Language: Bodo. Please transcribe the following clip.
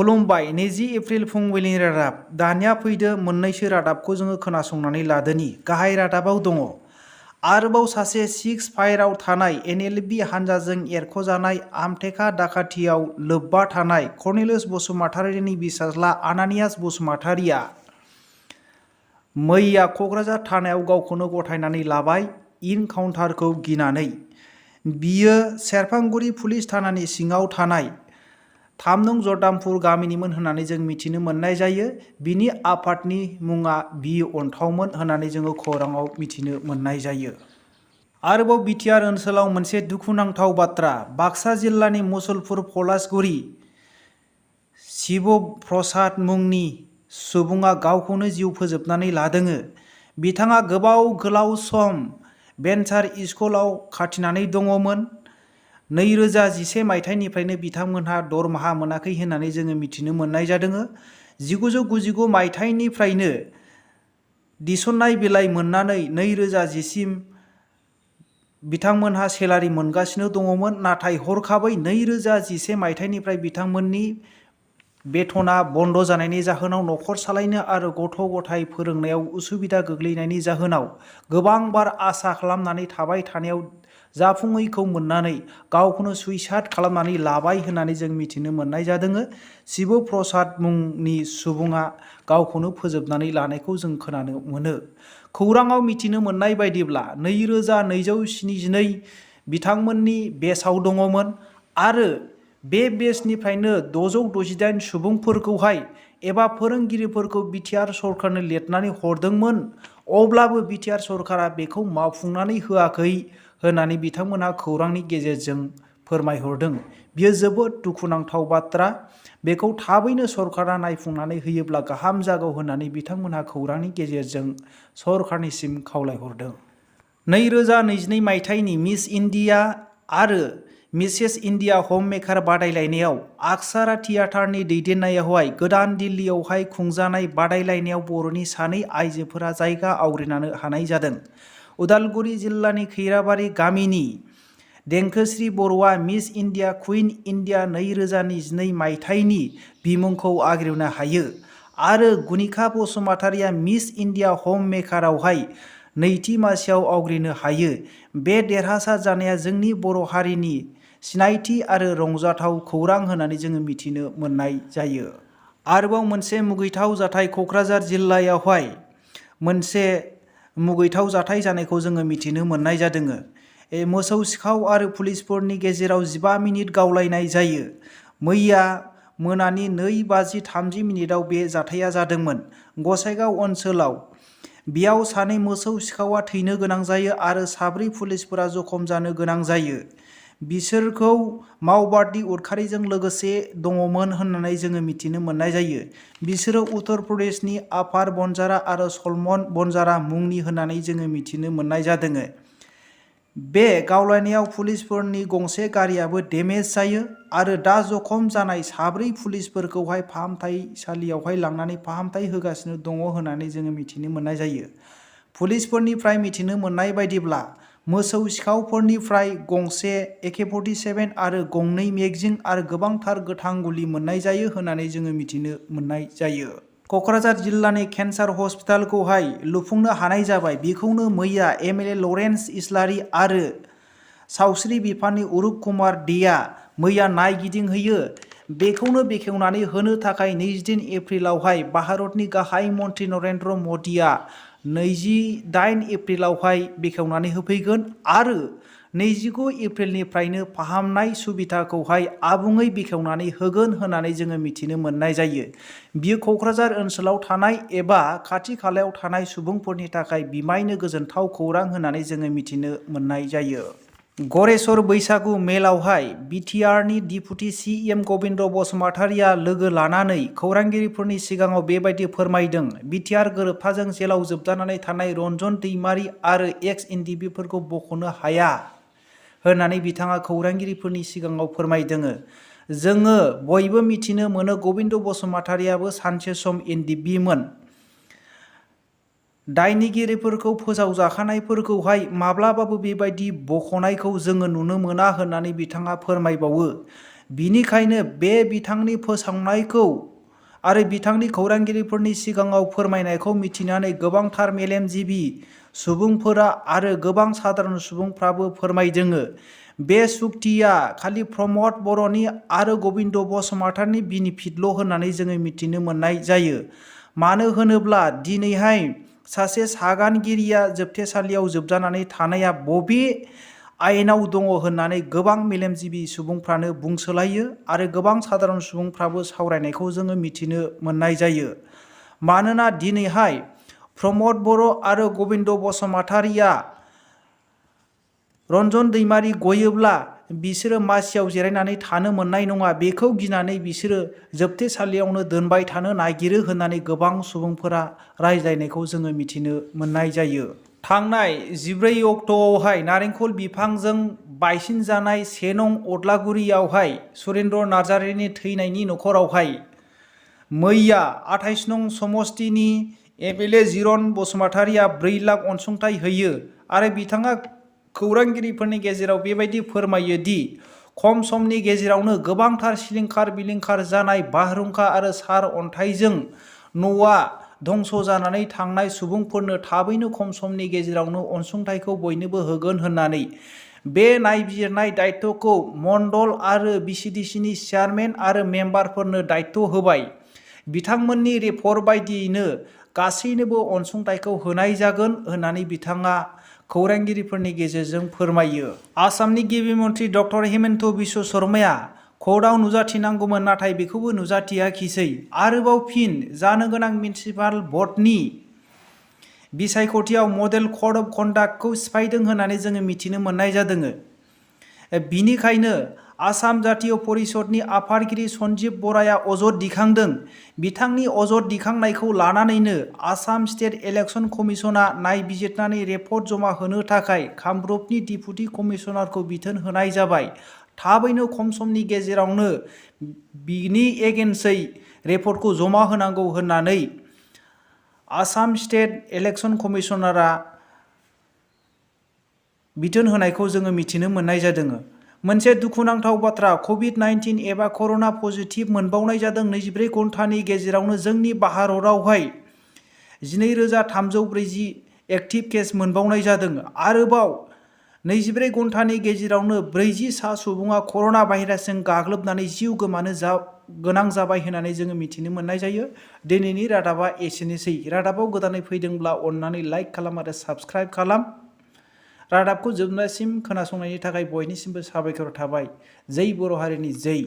खुलुमबाय 20 एप्रिल फुंबिलिनि रादाब। दानिया फैदो मोननैसो रादाबखौ जोङो खोनासंनानै लादोनि। गाहाय रादाबाव दङ आरोबाव सासे 6 फायाराव थानाय NLB हानजाजों एरख'जानाय आमटेका दाखाथियाव लोब्बा थानाय कर्नेलियास बसुमतारीनि बिसाज्ला आनानियास बसुमतारीया मैया क'क्राझार थानायाव गावखौनो गथायनानै लाबाय इनकाउन्टारखौ गिनानै। बियो सेरफांगुरि पुलिस थानानि सिङाव थानाय 3 नं जरदामपुर गामिनिमोन होननानै जों मिथिनो मोननाय जायो। बिनि आफादनि मुङा बि अन्थावमोन होननानै जोङो खौराङाव मिथिनो मोननाय जायो। आरोबाव बिटिआर ओनसोलाव मोनसे दुखुनांथाव बाथ्रा। बाक्सा जिल्लानि मुसलपुर पलासगुरि जवबप्रसाद मुंनि सुबुङा गावखौनो जिउ फोजोबनानै लादों। बिथाङा गोलाव सम भेन्सार स्कुलाव खाथिनानै दङमोन। 2011 मायथाइनिफ्रायनो बिथांमोनहा दरमाहा मोनाखै होननानै जोङो मिथिनो मोननाय जादों। 1999 मायथाइनिफ्रायनो थिसननाय बिलाइ मोननानै 2010 सिम बिथांमोनहा सेलारि मोनगासिनो दङमोन। नाथाय हरखाबै 2011 मायथाइनिफ्राय बिथांमोननि बेथना बन्द जानायनि जाहोनाव न'खर सालायनो आरो गथ' गथाय फोरोंनायाव उसुबिदा गोग्लैनायनि जाहोनाव गोबां बार आसा खालामनानै थाबाय थानायाव जाफुङैखौ मोननानै गावखौनो सुइसाइड खालामनानै लाबाय होननानै जों मिथिनो मोननाय जादों। जवबप्रसाद मुंनि सुबुङा गावखौनो फोजोबनानै लानायखौ जों खोनानो मोनो। खौराङाव मिथिनो मोननाय बायदिब्ला 2272 बिथांमोननि बेचआव दङमोन आरो बे बेचनिफ्रायनो 668 सुबुंफोरखौहाय एबा फोरोंगिरिफोरखौ बिटिआर सरकारनो लिरनानै हरदोंमोन। अब्लाबो बिटिआर सरकारा बेखौ मावफुंनानै होआखै होननानै बिथांमोनहा खौरांनि गेजेरजों फोरमायहरदों। बियो जोबोद दुखुनांथाव बाथ्रा। बेखौ थाबैनो सरकारा नायफुंनानै होयोब्ला गाहाम जागौ होननानै बिथांमोनहा खौरांनि गेजेरजों सरकारनिसिम खावलायहरदों। 2022 मायथाइनि मिस इन्डिया आरो मिसेस इन्डिया हममेकार बादायलायनायाव अक्षरा थियेटारनि दैदेननायावहाय गोदान दिल्लीयावहाय खुंजानाय बादायलायनायाव बर'नि 2 आइजोफोरा जायगा आवग्रिनो हानाय जादों। उदालगुरि जिल्लानि खैराबारि गामिनि देंखोस्रि बर'आ मिस इन्डिया कुइन इन्डिया 2022 मायथाइनि बिमुंखौ आवग्रिनो हायो आरो गुनिका बसुमतारीया मिस इन्डिया हममेकारावहाय नैथि मासियाव आवग्रिनो हायो। बे देरहासार जानाया जोंनि बर' हारिनि सिनायथि आरो रंजाथाव खौरां होननानै जोङो मिथिनो मोननाय जायो। आरोबाव मोनसे मुगैथाव जाथाय क'क्राझार जिल्लायावहाय मोनसे मुगैथाव जाथाय जानायखौ जोङो मिथिनो मोननाय जादों। मोसौ सिखाव आरो पुलिसफोरनि गेजेराव 15 मिनिट गावलायनाय जायो। मैया मोनानि 2:30 बे जाथाया जादोंमोन। गसाइगाव ओनसोलाव बेयाव 2 मोसौ सिखावा थैनो गोनां जायो आरो 4 पुलिसफोरा जखम जानो गोनां जायो। बिसोरखौ मावबादि उदखारिजों लोगोसे दङमोन होननानै जोङो मिथिनो मोननाय जायो। बिसोरो उत्तर प्रदेशनि आपार बनजारा आरो सलमन बनजारा मुंनि होननानै जोङो मिथिनो मोननाय जादों। बे गावलायनायाव पुलिसफोरनि गंसे गारियाबो डेमेज जायो आरो दा जखम जानाय 4 पुलिसफोरखौहाय फाहामथायसालियावहाय लांनानै फाहामथाय होगासिनो दङ होननानै जोङो मिथिनो मोननाय जायो। पुलिसफोरनिफ्राय मिथिनो मोननाय बायदिब्ला मोसौ सिखावफोरनिफ्राय गंसे AK-47 आरो 2 मेगजिन आरो गोबांथार गोथां गुलि मोननाय जायो होननानै जोङो मिथिनो मोननाय जायो। क'क्राझार जिल्लानि केन्सार हस्पिटालखौहाय लुफुंनो हानाय जाबाय। बेखौनो मैया MLA लरेन्स इस्लारि आरो सावस्रि बिफाननि अरुप कुमार देआ मैया नायगिदिंहैयो। बेखौनो बेखेवनानै होनो थाखाय 28 एप्रिलावहाय भारतनि गाहाय मन्त्रि नरेन्द्र मदिया 28 एप्रिलावहाय बेखेवनानै होफैगोन आरो 29 एप्रिलनिफ्रायनो फाहामनाय सुबिदाखौहाय आबुङै बेखेवनानै होगोन होननानै जोङो मिथिनो मोननाय जायो। बियो क'क्राझार ओनसोलाव थानाय एबा खाथि खालायाव थानाय सुबुंफोरनि थाखाय बिमायनो गोजोनथाव खौरां होननानै जोङो मिथिनो मोननाय जायो। गरेस्वर बैसागु मेलावहाय बिटिआरनि डिपुटि CM गबिन्द बसुमतारीया लोगो लानानै खौरांगिरिफोरनि सिगाङाव बेबायदि फोरमायदों। बिटिआर गोरोबथाजों जेलाव जोबजानानै थानाय रन्जन दैमारि आरो एक्स-NDBफोरखौ बख'नो हाया होननानै बिथाङा खौरांगिरिफोरनि सिगाङाव फोरमायदों। जोङो बयबो मिथिनो मोनो गबिन्द बसुमतारीयाबो सानसे सम NDBमोन। दायनिगिरिफोरखौ फोजावजाखानायफोरखौहाय माब्लाबाबो बेबायदि बख'नायखौ जोङो नुनो मोना होननानै बिथाङा फोरमायबावो। बिनिखायनो बे बिथांनि फोसावनायखौ आरो बिथांनि खौरांगिरिफोरनि सिगाङाव फोरमायनायखौ मिथिनानै गोबांथार मेलेमजिबि सुबुंफोरा आरो गोबां साधारन सुबुंफ्राबो फोरमायदोङो। बे सुक्तिया खालि प्रमद बर'नि आरो गबिन्द बसुमतारीनि बेनिफिटल' होननानै जोङो मिथिनो मोननाय जायो। मानो होनोब्ला दिनैहाय सासे सागानगिरिया जोबथेसालियाव जोबजानानै थानाया बबे आयेनाव दङ होननानै गोबां मेलेमजिबि सुबुंफ्रानो बुंसोलायो आरो गोबां साधारन सुबुंफ्राबो सावरायनायखौ जोङो मिथिनो मोननाय जायो। मानोना दिनैहाय प्रमद बर' आरो गबिन्द बसुमतारीया रन्जन दैमारि गयोब्ला बिसोरो मासियाव जिरायनानै थानो मोननाय नङा, बेखौ गिनानै बिसोरो जोबथेसालियावनो दोनबाय थानो नागिरो होननानै गोबां सुबुंफोरा रायज्लायनायखौ जोङो मिथिनो मोननाय जायो। थांनाय 14 अक्ट'आवहाय नारेंखल बिफांजों बायसिनजानाय 1 नं अदलागुरियावहाय सुरेन्द्र नार्जारिनि थैनायनि नखरावहाय मैया 28 नं समस्तिनि एमएलए जिरन बसुमतारीया 4 लाख अनसुंथाइ होयो आरो बिथाङा खौरांगिरिफोरनि गेजेराव बेबायदि फोरमायो दि खम समनि गेजेरावनो गोबांथार सिलिंखार बिलिंखार जानाय बारहुंखा आरो सार अन्थाइजों न'आ धंस जानानै थांनाय सुबुंफोरनो थाबैनो खम समनि गेजेरावनो अनसुंथाइखौ बयनोबो होगोन होननानै बे नायबिजिरनाय दायित्वखौ मण्डल आरो बिसिडिसिनि चेयारमेन आरो मेम्बारफोरनो दायित्व होबाय। बिथांमोननि रिपर्ट बायदियैनो गासैनोबो अनसुंथाइखौ होनाय जागोन होननानै बिथाङा खौरांगिरिफोरनि गेजेरजों फोरमायो। आसामनि गिबि मन्थ्रि डक्टर हिमन्त बिश्व शर्माया कर्टआव नुजाथिनांगौमोन, नाथाय बेखौबो नुजाथियाखिसै। आरोबाव फिन जानो गोनां मिउनिसिपाल भटनि बिसायख'थियाव मडेल कड अफ कन्डाक्टखौ सिफायदों होननानै जोङो मिथिनो मोननाय जादों। बिनिखायनो आसाम जातीय परिषदनि आफादगिरि सन्जीब बराया अजद दिखांदों। बिथांनि अजद दिखांनायखौ लानानैनो आसाम स्टेट इलेक्शन कमिशना नायबिजिरनानै रिपर्ट जमा होनो थाखाय कामरुपनि डिपुटि कमिशनारखौ बिथोन होनाय जाबाय। थाबैनो खम समनि गेजेरावनो बिनि एगेन्सै रिपर्टखौ जमा होनांगौ होननानै आसाम स्टेट इलेक्शन कमिशनारा बिथोन होनायखौ जोङो मिथिनो मोननाय जादों। मोनसे दुखुनांथाव बाथ्रा, कभिड-19 एबा कर'ना पजिटिभ मोनबावनाय जादों। 24 घन्टानि गेजेरावनो जोंनि भारतआवहाय 12,340 एक्टिभ केस मोनबावनाय जादों। आरोबाव 24 घन्टानि गेजेरावनो 40 सा सुबुङा कर'ना भाइरासजों गाग्लोबनानै जिउ गोमानो गोनां जाबाय होननानै जोङो मिथिनो मोननाय जायो। दिनैनि रादाबा एसेनोसै। रादाबाव गोदानै फैदोंब्ला अन्नानै लाइक खालाम आरो साबस्क्राइब खालाम। रादाबखौ जोबनायसिम खोनासंनायनि थाखाय बयनिसिमबो साबायखर थाबाय। जै बर' हारिनि जै।